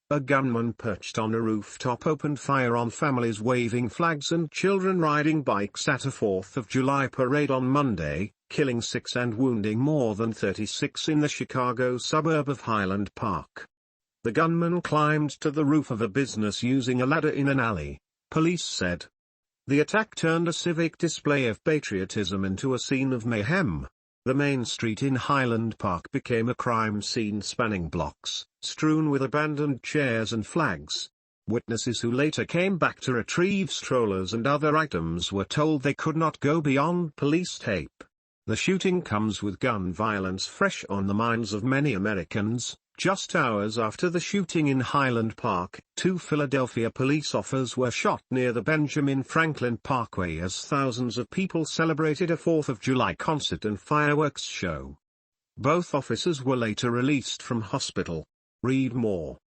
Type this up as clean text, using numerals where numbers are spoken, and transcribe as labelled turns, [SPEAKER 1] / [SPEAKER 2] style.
[SPEAKER 1] A gunman perched on a rooftop opened fire on families waving flags and children riding bikes at a 4th of July parade on Monday, killing 6 and wounding more than 36 in the Chicago suburb of Highland Park. The gunman climbed to the roof of a business using a ladder in an alley, police said. The attack turned a civic display of patriotism into a scene of mayhem. The main street in Highland Park became a crime scene spanning blocks, strewn with abandoned chairs and flags. Witnesses who later came back to retrieve strollers and other items were told they could not go beyond police tape. The shooting comes with gun violence fresh on the minds of many Americans. Just hours after the shooting in Highland Park, 2 Philadelphia police officers were shot near the Benjamin Franklin Parkway as thousands of people celebrated a 4th of July concert and fireworks show. Both officers were later released from hospital. Read more.